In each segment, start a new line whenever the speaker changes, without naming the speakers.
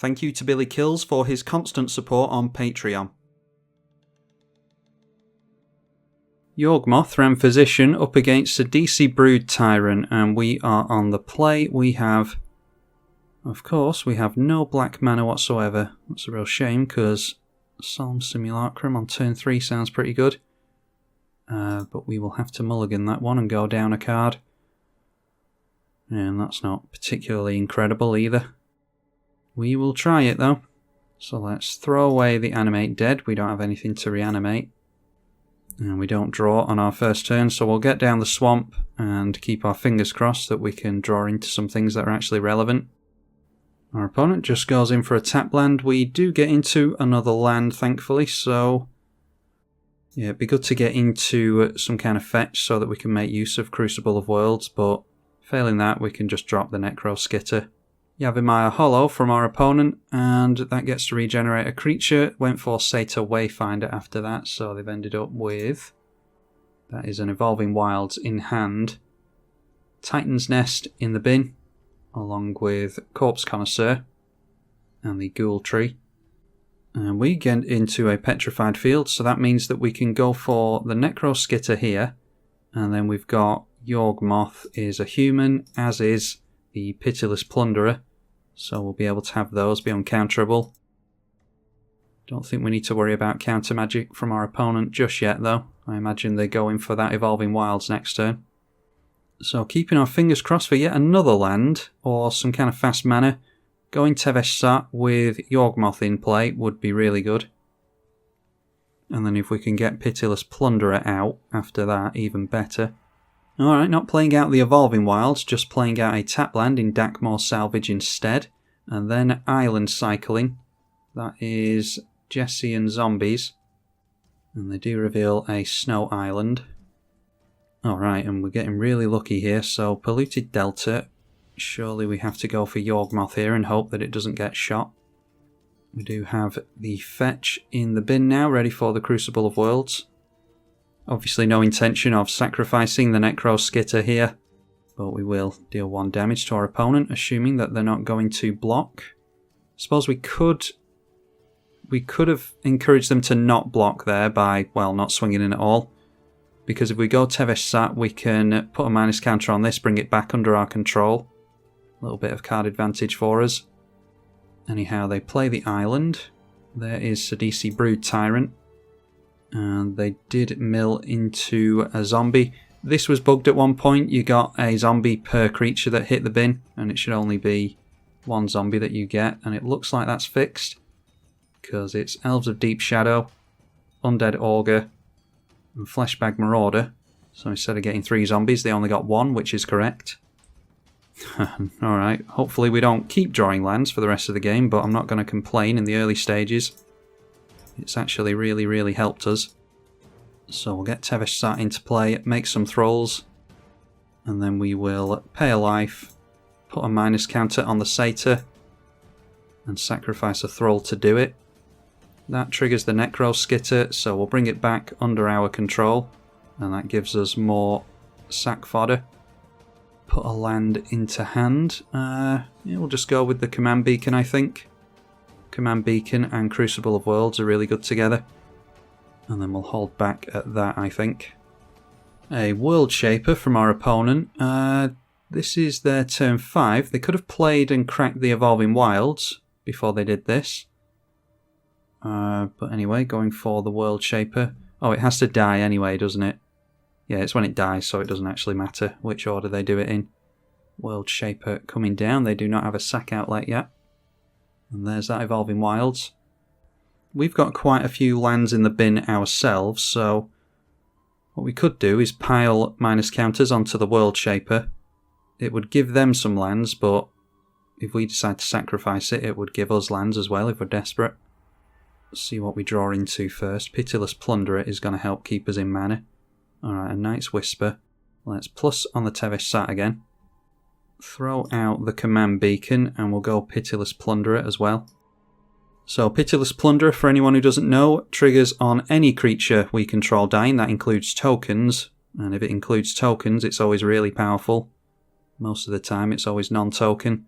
Thank you to Billy Kills for his constant support on Patreon. Yawgmoth ran physician up against Sidisi Brood Tyrant, and we are on the play. We have, of course, we have no black mana whatsoever. That's a real shame, because Solemn Simulacrum on turn 3 sounds pretty good. But we will have to mulligan that one and go down a card. And that's not particularly incredible either. We will try it though. So let's throw away the Animate Dead. We don't have anything to reanimate. And we don't draw on our first turn, so we'll get down the swamp and keep our fingers crossed that we can draw into some things that are actually relevant. Our opponent just goes in for a tap land. We do get into another land, thankfully, so yeah, it'd be good to get into some kind of fetch so that we can make use of Crucible of Worlds, but failing that, we can just drop the Necro Skitter. Yawgmoth Hollow from our opponent, and that gets to regenerate a creature. Went for Satyr Wayfinder after that, so they've ended up with... that is an Evolving Wilds in hand. Titan's Nest in the bin, along with Corpse Connoisseur and the Ghoul Tree. And we get into a Petrified Field, so that means that we can go for the Necro Skitter here, and then we've got Yawgmoth is a human, as is the Pitiless Plunderer, so we'll be able to have those be uncounterable. Don't think we need to worry about counter magic from our opponent just yet though. I imagine they go in for that Evolving Wilds next turn. So keeping our fingers crossed for yet another land, or some kind of fast mana. Going Tevesh Sat with Yawgmoth in play would be really good. And then if we can get Pitiless Plunderer out after that, even better. Alright, not playing out the Evolving Wilds, just playing out a tap land in Dakmor Salvage instead. And then Island Cycling. That is Jesse and Zombies. And they do reveal a Snow Island. Alright, and we're getting really lucky here, so Polluted Delta. Surely we have to go for Yawgmoth here and hope that it doesn't get shot. We do have the fetch in the bin now, ready for the Crucible of Worlds. Obviously no intention of sacrificing the Necro Skitter here, but we will deal 1 damage to our opponent, assuming that they're not going to block. I suppose we could have encouraged them to not block there by, well, not swinging in at all. Because if we go Tevesh Sat, we can put a minus counter on this, bring it back under our control. A little bit of card advantage for us. Anyhow, they play the island. There is Sidisi Brood Tyrant. And they did mill into a zombie. This was bugged at one point. You got a zombie per creature that hit the bin, and it should only be 1 zombie that you get. And it looks like that's fixed, because it's Elves of Deep Shadow, Undead Augur, and Fleshbag Marauder. So instead of getting 3 zombies, they only got 1, which is correct. Alright, hopefully we don't keep drawing lands for the rest of the game, but I'm not going to complain in the early stages. It's actually really helped us. So we'll get Tevesh Sat into play, make some thralls, and then we will pay a life, put a minus counter on the Satyr, and sacrifice a thrall to do it. That triggers the Necro Skitter, so we'll bring it back under our control, and that gives us more sack fodder. Put a land into hand. Yeah, we'll just go with the Command Beacon, I think. Command Beacon and Crucible of Worlds are really good together. And then we'll hold back at that, I think. A World Shaper from our opponent. This is their turn 5. They could have played and cracked the Evolving Wilds before they did this. But anyway, going for the World Shaper. Oh, it has to die anyway, doesn't it? Yeah, it's when it dies, so it doesn't actually matter which order they do it in. World Shaper coming down. They do not have a sack outlet yet. And there's that Evolving Wilds. We've got quite a few lands in the bin ourselves, so what we could do is pile minus counters onto the World Shaper. It would give them some lands, but if we decide to sacrifice it, it would give us lands as well if we're desperate. Let's see what we draw into first. Pitiless Plunderer is going to help keep us in mana. Alright, a Night's Whisper. Let's plus on the Tevesh Sat again. Throw out the Command Beacon and we'll go Pitiless Plunderer as well. So Pitiless Plunderer, for anyone who doesn't know, triggers on any creature we control dying. That includes tokens, and if it includes tokens, it's always really powerful. Most of the time it's always non-token.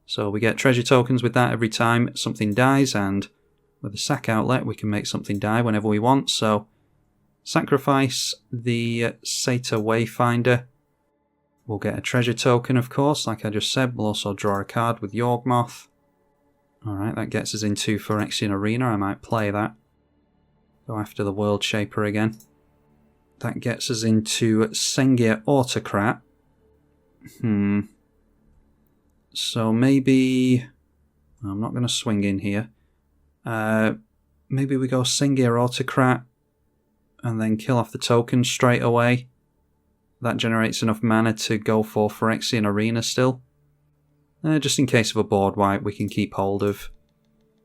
So we get treasure tokens with that every time something dies, and with the sack outlet we can make something die whenever we want. So sacrifice the Satyr Wayfinder. We'll get a treasure token, of course, like I just said. We'll also draw a card with Yawgmoth. Alright, that gets us into Phyrexian Arena. I might play that. Go after the World Shaper again. That gets us into Sengir Autocrat. So maybe... I'm not going to swing in here. Maybe we go Sengir Autocrat and then kill off the token straight away. That generates enough mana to go for Phyrexian Arena still. Just in case of a board wipe, we can keep hold of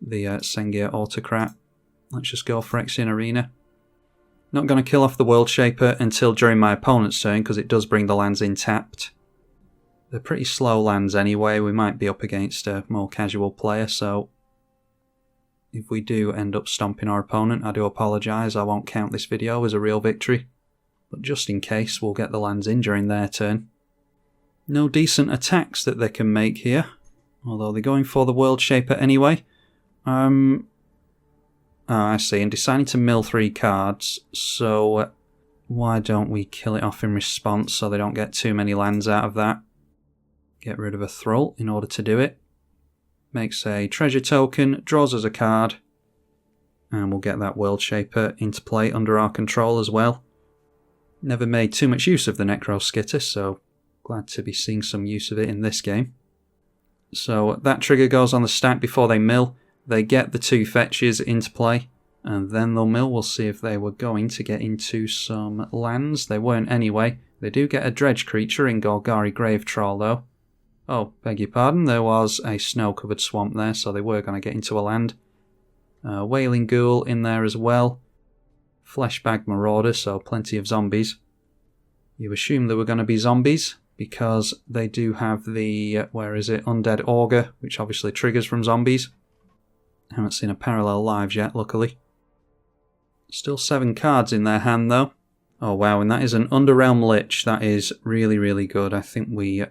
the Sengir Autocrat. Let's just go Phyrexian Arena. Not going to kill off the World Shaper until during my opponent's turn, because it does bring the lands in tapped. They're pretty slow lands anyway. We might be up against a more casual player, so if we do end up stomping our opponent, I do apologise. I won't count this video as a real victory. But just in case, we'll get the lands in during their turn. No decent attacks that they can make here, although they're going for the World Shaper anyway. Oh, I see, and deciding to mill 3 cards, so why don't we kill it off in response so they don't get too many lands out of that. Get rid of a Thrall in order to do it. Makes a treasure token, draws us a card, and we'll get that World Shaper into play under our control as well. Never made too much use of the Necro Skitter, so glad to be seeing some use of it in this game. So that trigger goes on the stack before they mill. They get the 2 fetches into play, and then they'll mill. We'll see if they were going to get into some lands. They weren't anyway. They do get a dredge creature in Golgari Grave Troll though. Oh, beg your pardon, there was a snow-covered swamp there, so they were going to get into a land. Wailing Ghoul in there as well. Fleshbag Marauder, so plenty of zombies. You assume there were going to be zombies, because they do have the, Undead Augur, which obviously triggers from zombies. Haven't seen a parallel lives yet, luckily. Still 7 cards in their hand, though. Oh wow, and that is an Underrealm Lich. That is really, really good. I think we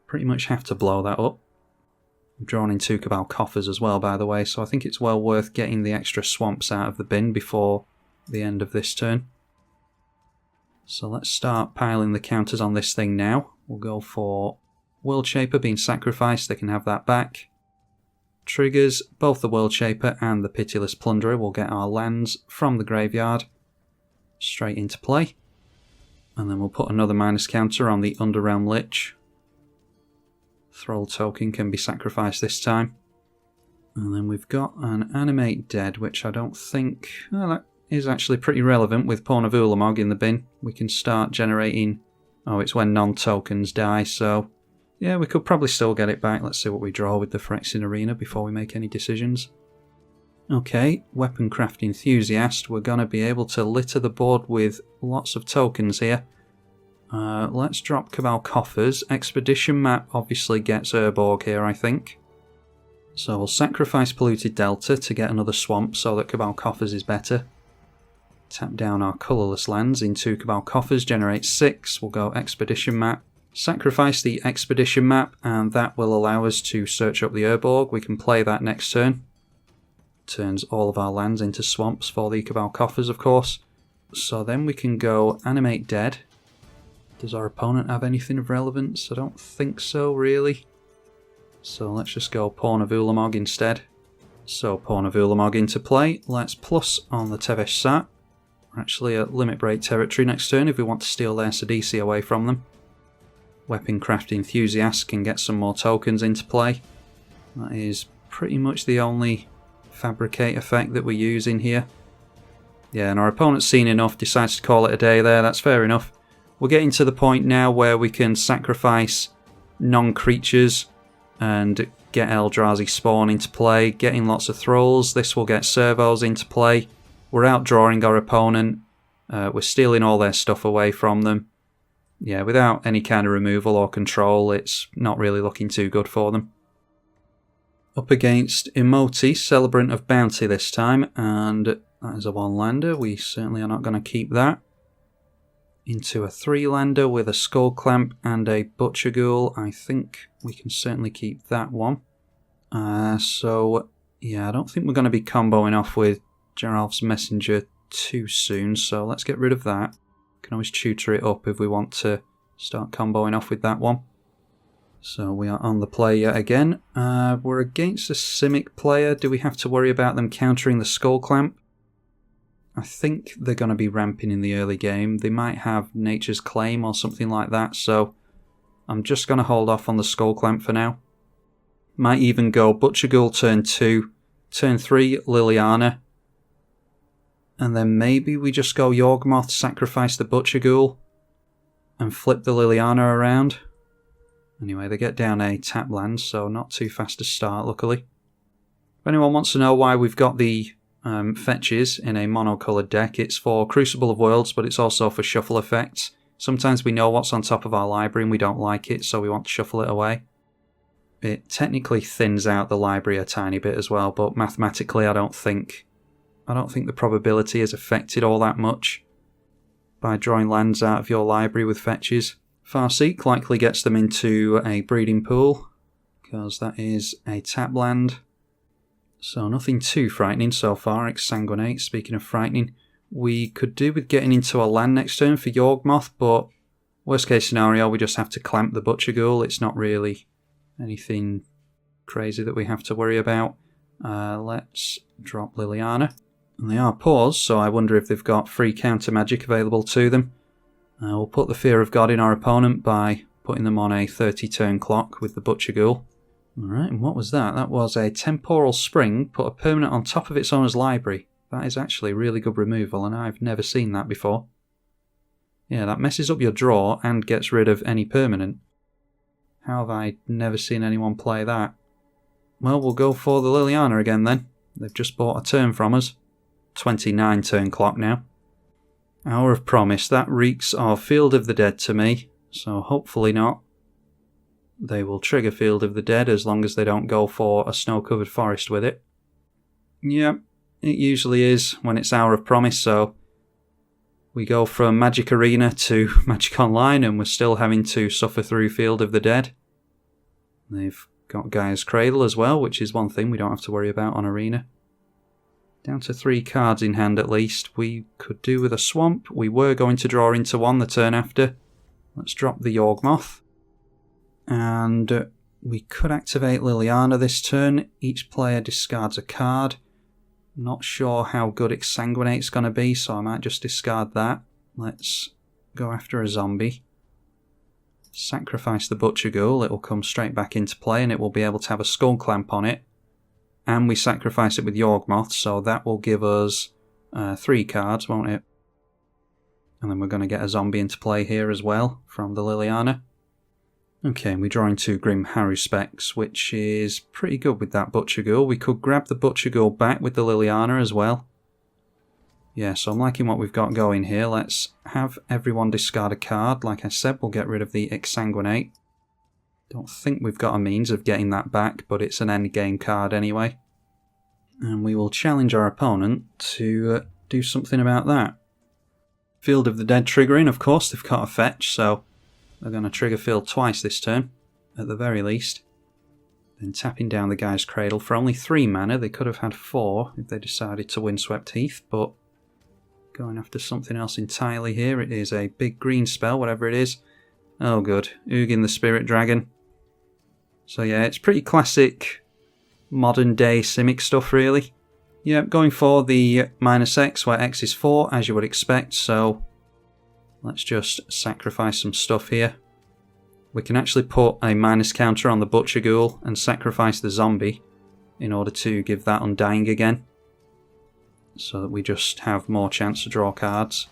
pretty much have to blow that up. I'm drawing in 2 Cabal Coffers as well, by the way, so I think it's well worth getting the extra swamps out of the bin before the end of this turn. So let's start piling the counters on this thing now. We'll go for World Shaper being sacrificed. They can have that back. Triggers both the World Shaper and the Pitiless Plunderer. We'll get our lands from the graveyard straight into play. And then we'll put another minus counter on the Underrealm Lich. Thrall token can be sacrificed this time. And then we've got an Animate Dead, which I don't think... Oh, that is actually pretty relevant with Pawn of Ulamog in the bin. We can start generating... Oh, it's when non-tokens die, so... Yeah, we could probably still get it back. Let's see what we draw with the Phyrexian Arena before we make any decisions. Okay, Weaponcraft Enthusiast. We're going to be able to litter the board with lots of tokens here. Let's drop Cabal Coffers. Expedition Map obviously gets Urborg here, I think. So we'll sacrifice Polluted Delta to get another swamp so that Cabal Coffers is better. Tap down our colourless lands into Cabal Coffers, generate 6. We'll go Expedition Map. Sacrifice the Expedition Map, and that will allow us to search up the Urborg. We can play that next turn. Turns all of our lands into swamps for the Cabal Coffers, of course. So then we can go Animate Dead. Does our opponent have anything of relevance? I don't think so, really. So let's just go Pawn of Ulamog instead. So Pawn of Ulamog into play. Let's plus on the Tevesh Sat. We're actually at limit break territory next turn if we want to steal their Sidisi away from them. Weaponcraft Enthusiast can get some more tokens into play. That is pretty much the only Fabricate effect that we use in here. Yeah, and our opponent's seen enough, decides to call it a day there, that's fair enough. We're getting to the point now where we can sacrifice non-creatures and get Eldrazi Spawn into play, getting lots of Thralls. This will get Servos into play. We're outdrawing our opponent. We're stealing all their stuff away from them. Yeah, without any kind of removal or control, it's not really looking too good for them. Up against Imoti, Celebrant of Bounty this time, and that is a one-lander. We certainly are not going to keep that. into a 3-lander with a Skull Clamp and a Butcher Ghoul. I think we can certainly keep that one. So, yeah, I don't think we're going to be comboing off with Geralf's Messenger too soon, so let's get rid of that. Can always tutor it up if we want to start comboing off with that one. So we are on the play yet again. We're against a Simic player. Do we have to worry about them countering the Skull Clamp? I think they're going to be ramping in the early game. They might have Nature's Claim or something like that, so I'm just going to hold off on the Skull Clamp for now. Might even go Butcher Ghoul turn 2, turn 3 Liliana, and then maybe we just go Yawgmoth, sacrifice the Butcher Ghoul, and flip the Liliana around. Anyway, they get down a tap land, so not too fast to start, luckily. If anyone wants to know why we've got the fetches in a mono-coloured deck, it's for Crucible of Worlds, but it's also for shuffle effects. Sometimes we know what's on top of our library and we don't like it, so we want to shuffle it away. It technically thins out the library a tiny bit as well, but mathematically I don't think the probability is affected all that much by drawing lands out of your library with fetches. Farseek likely gets them into a breeding pool, because that is a tap land. So nothing too frightening so far. Exsanguinate, speaking of frightening. We could do with getting into a land next turn for Yawgmoth, but worst case scenario we just have to clamp the Butcher Ghoul. It's not really anything crazy that we have to worry about. Let's drop Liliana. And they are paused, so I wonder if they've got free counter magic available to them. We'll put the Fear of God in our opponent by putting them on a 30-turn clock with the Butcher Ghoul. Alright, and what was that? That was a Temporal Spring, put a permanent on top of its owner's library. That is actually really good removal, and I've never seen that before. Yeah, that messes up your draw and gets rid of any permanent. How have I never seen anyone play that? Well, we'll go for the Liliana again then. They've just bought a turn from us. 29-turn clock now. Hour of Promise, that reeks of Field of the Dead to me, so hopefully not. They will trigger Field of the Dead as long as they don't go for a snow-covered forest with it. Yep, it usually is when it's Hour of Promise, so we go from Magic Arena to Magic Online and we're still having to suffer through Field of the Dead. They've got Gaia's Cradle as well, which is one thing we don't have to worry about on Arena. Down to 3 cards in hand at least. We could do with a Swamp. We were going to draw into 1 the turn after. Let's drop the Yawgmoth. And we could activate Liliana this turn. Each player discards a card. Not sure how good Exsanguinate's going to be, so I might just discard that. Let's go after a zombie. Sacrifice the Butcher Ghoul. It will come straight back into play and it will be able to have a Skull Clamp on it. And we sacrifice it with Yawgmoth, so that will give us 3 cards, won't it? And then we're going to get a zombie into play here as well from the Liliana. Okay, we draw into Grim Haruspex, which is pretty good with that Butcher Ghoul. We could grab the Butcher Ghoul back with the Liliana as well. Yeah, so I'm liking what we've got going here. Let's have everyone discard a card. Like I said, we'll get rid of the Exsanguinate. Don't think we've got a means of getting that back, but it's an endgame card anyway. And we will challenge our opponent to do something about that. Field of the Dead triggering, of course, they've got a fetch, so they're going to trigger Field twice this turn, at the very least. Then tapping down the Gaia's Cradle for only 3 mana. They could have had 4 if they decided to Windswept Heath, but going after something else entirely here. It is a big green spell, whatever it is. Oh good, Ugin the Spirit Dragon. So yeah, it's pretty classic modern day Simic stuff really. Yep, going for the -X where X is 4 as you would expect, so let's just sacrifice some stuff here. We can actually put a minus counter on the Butcher Ghoul and sacrifice the zombie in order to give that Undying again, so that we just have more chance to draw cards.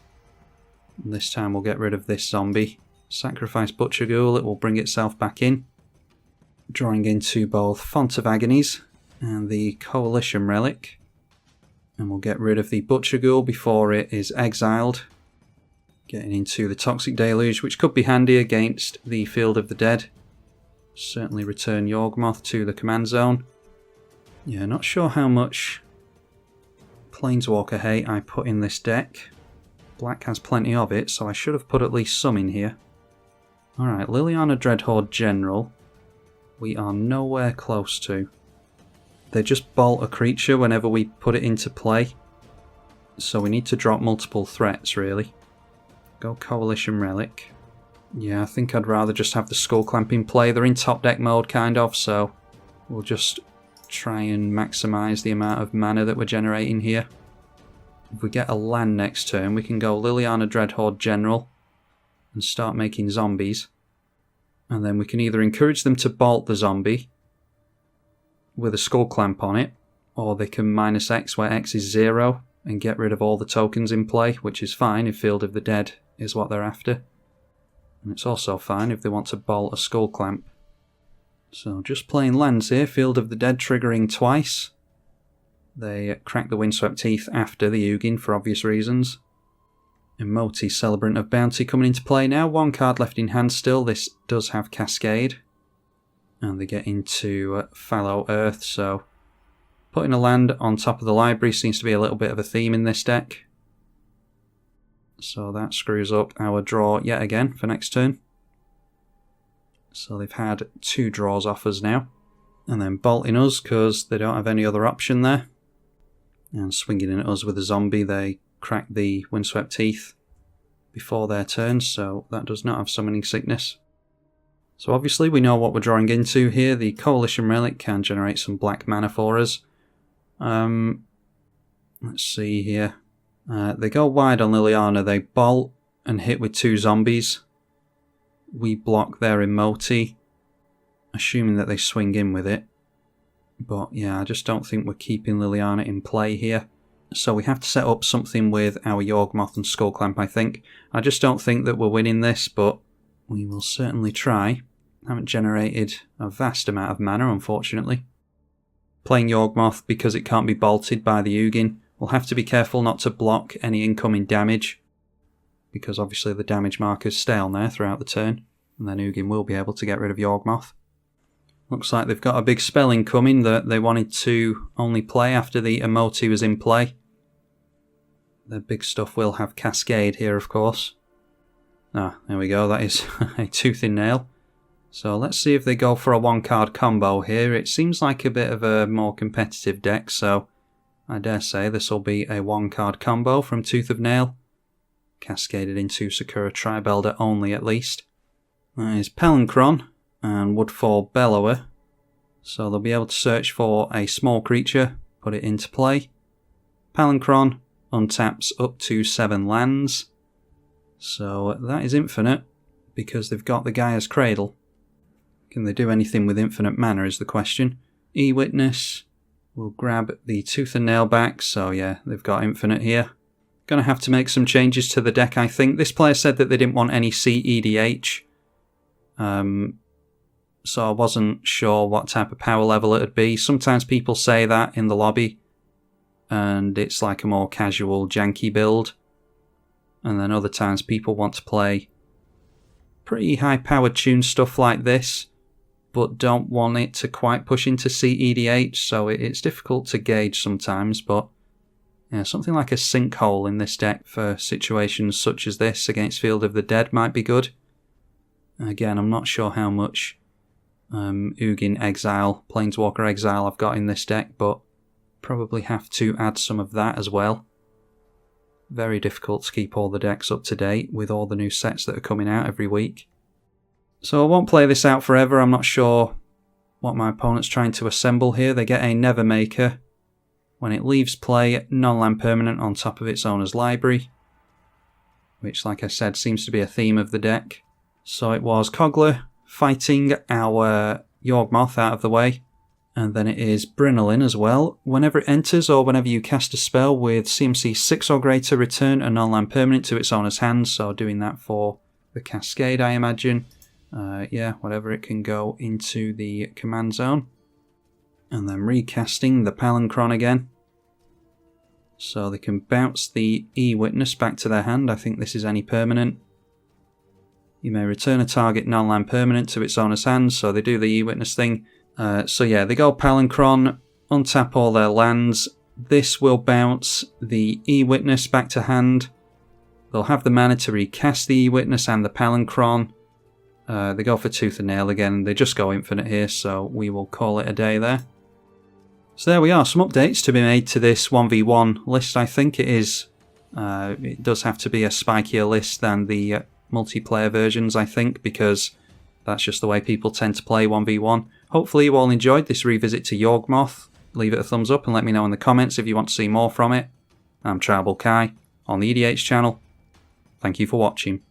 And this time we'll get rid of this zombie. Sacrifice Butcher Ghoul, it will bring itself back in. Drawing into both Font of Agonies and the Coalition Relic. And we'll get rid of the Butcher Ghoul before it is exiled. Getting into the Toxic Deluge, which could be handy against the Field of the Dead. Certainly return Yawgmoth to the command zone. Yeah, not sure how much Planeswalker hate I put in this deck. Black has plenty of it, so I should have put at least some in here. Alright, Liliana Dreadhorde General. We are nowhere close to. They just bolt a creature whenever we put it into play. So we need to drop multiple threats, really. Go Coalition Relic. Yeah, I think I'd rather just have the Skull Clamp in play. They're in top deck mode, kind of, so we'll just try and maximise the amount of mana that we're generating here. If we get a land next turn, we can go Liliana Dreadhorde General and start making zombies. And then we can either encourage them to bolt the zombie with a Skull Clamp on it, or they can -X where X is 0 and get rid of all the tokens in play, which is fine if Field of the Dead is what they're after. And it's also fine if they want to bolt a Skull Clamp. So just playing lands here, Field of the Dead triggering twice. They crack the Windswept Teeth after the Ugin for obvious reasons. Imoti, Celebrant of Bounty coming into play now. One card left in hand still. This does have Cascade. And they get into Fallow Earth, so putting a land on top of the library seems to be a little bit of a theme in this deck. So that screws up our draw yet again for next turn. So they've had 2 draws off us now. And then bolting us because they don't have any other option there. And swinging in at us with a zombie, they crack the Windswept Teeth before their turn, so that does not have Summoning Sickness. So obviously we know what we're drawing into here. The Coalition Relic can generate some black mana for us. Let's see here. They go wide on Liliana. They bolt and hit with 2 zombies. We block their Imoti, assuming that they swing in with it. But yeah, I just don't think we're keeping Liliana in play here. So we have to set up something with our Yawgmoth and Skull Clamp, I think. I just don't think that we're winning this, but we will certainly try. Haven't generated a vast amount of mana, unfortunately. Playing Yawgmoth because it can't be bolted by the Ugin. We'll have to be careful not to block any incoming damage, because obviously the damage markers stay on there throughout the turn, and then Ugin will be able to get rid of Yawgmoth. Looks like they've got a big spell incoming that they wanted to only play after the Imoti was in play. The big stuff will have Cascade here, of course. Ah, there we go, that is a tooth in nail. So let's see if they go for a 1-card combo here. It seems like a bit of a more competitive deck, so I dare say this will be a 1-card combo from Tooth of Nail. Cascaded into Sakura Tribelder only, at least. That is Pelancron and Woodfall Bellower. So they'll be able to search for a small creature, put it into play. Pelancron untaps up to 7 lands. So that is infinite, because they've got the Gaia's Cradle. Can they do anything with infinite mana is the question. E-Witness will grab the Tooth and Nail back, so yeah, they've got infinite here. Gonna have to make some changes to the deck, I think. This player said that they didn't want any EDH. So I wasn't sure what type of power level it would be. Sometimes people say that in the lobby, and it's like a more casual, janky build. And then other times people want to play pretty high-powered tune stuff like this, but don't want it to quite push into EDH, so it's difficult to gauge sometimes, but yeah, something like a Sinkhole in this deck for situations such as this against Field of the Dead might be good. Again, I'm not sure how much Ugin Exile, Planeswalker Exile I've got in this deck, but probably have to add some of that as well. Very difficult to keep all the decks up to date with all the new sets that are coming out every week. So I won't play this out forever. I'm not sure what my opponent's trying to assemble here. They get a Nevermaker. When it leaves play, non-land permanent on top of its owner's library, which, like I said, seems to be a theme of the deck. So it was Kogler fighting our Yawgmoth out of the way, and then it is Brynolin as well. Whenever it enters or whenever you cast a spell with CMC 6 or greater, return a non-land permanent to its owner's hand, so doing that for the Cascade, I imagine. Yeah, whatever, it can go into the command zone. And then recasting the Palancron again. So they can bounce the E-Witness back to their hand. I think this is any permanent. You may return a target non-land permanent to its owner's hand, so they do the E-Witness thing. So yeah, they go Palancron, untap all their lands. This will bounce the E-Witness back to hand. They'll have the mana to recast the Witness and the Palinchron. They go for Tooth and Nail again. They just go infinite here, so we will call it a day there. So there we are, some updates to be made to this 1v1 list. I think it is. It does have to be a spikier list than the multiplayer versions, I think, because that's just the way people tend to play 1v1. Hopefully you all enjoyed this revisit to Yawgmoth. Leave it a thumbs up and let me know in the comments if you want to see more from it. I'm tribalkai on the EDH channel. Thank you for watching.